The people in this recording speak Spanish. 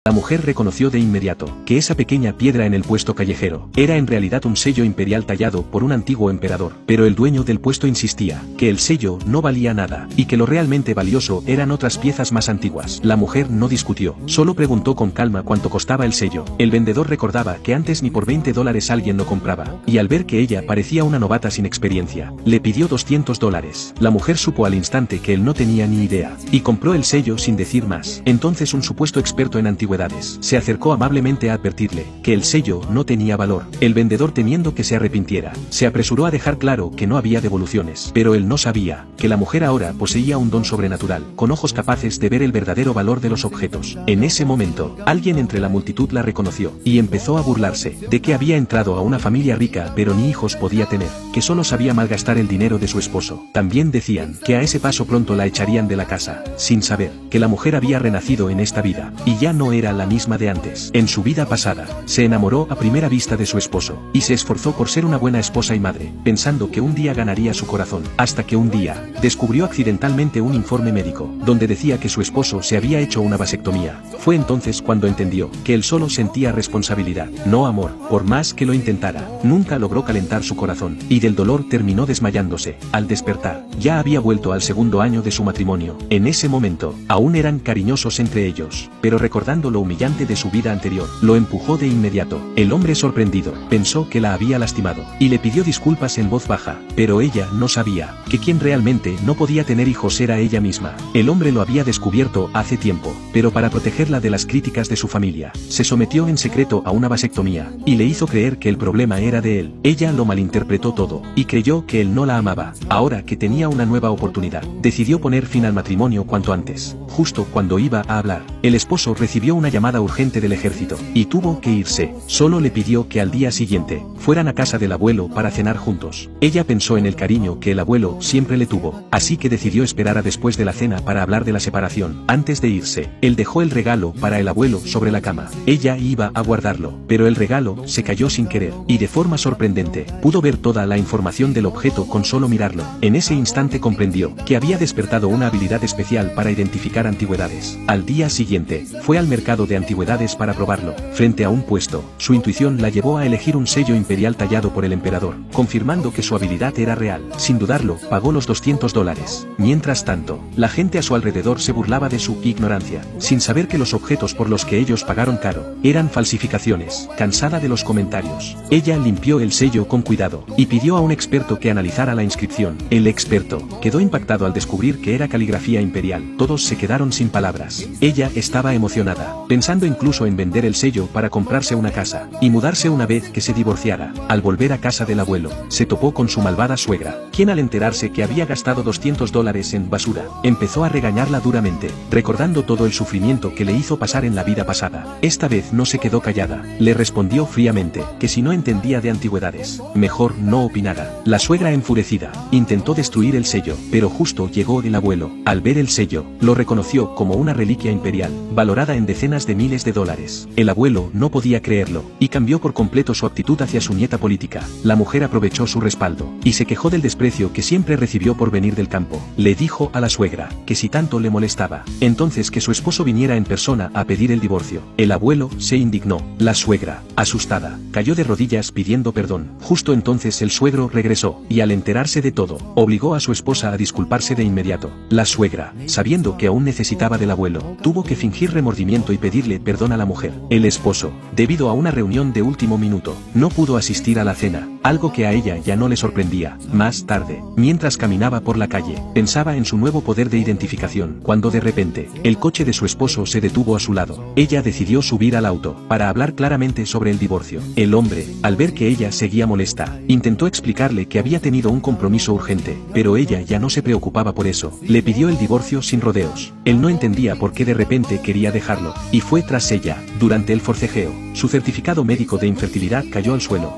La mujer reconoció de inmediato que esa pequeña piedra en el puesto callejero era en realidad un sello imperial tallado por un antiguo emperador, pero el dueño del puesto insistía que el sello no valía nada y que lo realmente valioso eran otras piezas más antiguas. La mujer no discutió, solo preguntó con calma cuánto costaba el sello. El vendedor recordaba que antes ni por $20 alguien lo compraba, y al ver que ella parecía una novata sin experiencia, le pidió $200. La mujer supo al instante que él no tenía ni idea, y compró el sello sin decir más. Entonces un supuesto experto en antigüedades se acercó amablemente a advertirle que el sello no tenía valor. El vendedor, temiendo que se arrepintiera, se apresuró a dejar claro que no había devoluciones, pero él no sabía que la mujer ahora poseía un don sobrenatural, con ojos capaces de ver el verdadero valor de los objetos. En ese momento, alguien entre la multitud la reconoció, y empezó a burlarse de que había entrado a una familia rica pero ni hijos podía tener, que solo sabía malgastar el dinero de su esposo. También decían que a ese paso pronto la echarían de la casa, sin saber que la mujer había renacido en esta vida, y ya no era la misma de antes. En su vida pasada, se enamoró a primera vista de su esposo, y se esforzó por ser una buena esposa y madre, pensando que un día ganaría su corazón, hasta que un día, descubrió accidentalmente un informe médico, donde decía que su esposo se había hecho una vasectomía. Fue entonces cuando entendió que él solo sentía responsabilidad, no amor. Por más que lo intentara, nunca logró calentar su corazón, y del dolor terminó desmayándose. Al despertar, ya había vuelto al segundo año de su matrimonio. En ese momento, aún eran cariñosos entre ellos, pero recordando lo humillante de su vida anterior, lo empujó de inmediato. El hombre, sorprendido, pensó que la había lastimado, y le pidió disculpas en voz baja, pero ella no sabía que quien realmente no podía tener hijos era ella misma. El hombre lo había descubierto hace tiempo, pero para protegerla de las críticas de su familia, se sometió en secreto a una vasectomía, y le hizo creer que el problema era de él. Ella lo malinterpretó todo, y creyó que él no la amaba. Ahora que tenía una nueva oportunidad, decidió poner fin al matrimonio cuanto antes. Justo cuando iba a hablar, el esposo recibió una llamada urgente del ejército, y tuvo que irse. Solo le pidió que al día siguiente, fueran a casa del abuelo para cenar juntos. Ella pensó en el cariño que el abuelo siempre le tuvo, así que decidió esperar a después de la cena para hablar de la separación. Antes de irse, él dejó el regalo para el abuelo sobre la cama. Ella iba a guardarlo, pero el regalo se cayó sin querer, y de forma sorprendente, pudo ver toda la información del objeto con solo mirarlo. En ese instante comprendió que había despertado una habilidad especial para identificar antigüedades. Al día siguiente, fue al mercado de antigüedades para probarlo. Frente a un puesto, su intuición la llevó a elegir un sello imperial tallado por el emperador, confirmando que su habilidad era real. Sin dudarlo, pagó los $200. Mientras tanto, la gente a su alrededor se burlaba de su ignorancia, sin saber que los objetos por los que ellos pagaron caro eran falsificaciones. Cansada de los comentarios, ella limpió el sello con cuidado, y pidió a un experto que analizara la inscripción. El experto quedó impactado al descubrir que era caligrafía imperial. Todos se quedaron sin palabras. Ella estaba emocionada, pensando incluso en vender el sello para comprarse una casa, y mudarse una vez que se divorciara. Al volver a casa del abuelo, se topó con su malvada suegra, quien al enterarse que había gastado $200 en basura, empezó a regañarla duramente, recordando todo el sufrimiento que le hizo pasar en la vida pasada. Esta vez no se quedó callada, le respondió fríamente que si no entendía de antigüedades, mejor no opinara. La suegra, enfurecida, intentó destruir el sello, pero justo llegó el abuelo. Al ver el sello, lo reconoció como una reliquia imperial, valorada en decenas de miles de dólares. El abuelo no podía creerlo, y cambió por completo su actitud hacia su nieta política. La mujer aprovechó su respaldo, y se quejó del desprecio que siempre recibió por venir del campo. Le dijo a la suegra que si tanto le molestaba, entonces que su esposo viniera en persona a pedir el divorcio. El abuelo se indignó. La suegra, asustada, cayó de rodillas pidiendo perdón. Justo entonces el suegro regresó, y al enterarse de todo, obligó a su esposa a disculparse de inmediato. La suegra, sabiendo que aún necesitaba del abuelo, tuvo que fingir remordimiento y pedirle perdón a la mujer. El esposo, debido a una reunión de último minuto, no pudo asistir a la cena, algo que a ella ya no le sorprendía. Más tarde, mientras caminaba por la calle, pensaba en su nuevo poder de identificación, cuando de repente, el coche de su esposo se detuvo a su lado. Ella decidió subir al auto, para hablar claramente sobre el divorcio. El hombre, al ver que ella seguía molesta, intentó explicarle que había tenido un compromiso urgente, pero ella ya no se preocupaba por eso. Le pidió el divorcio sin rodeos. Él no entendía por qué de repente quería dejarlo, y fue tras ella. Durante el forcejeo, su certificado médico de infertilidad cayó al suelo.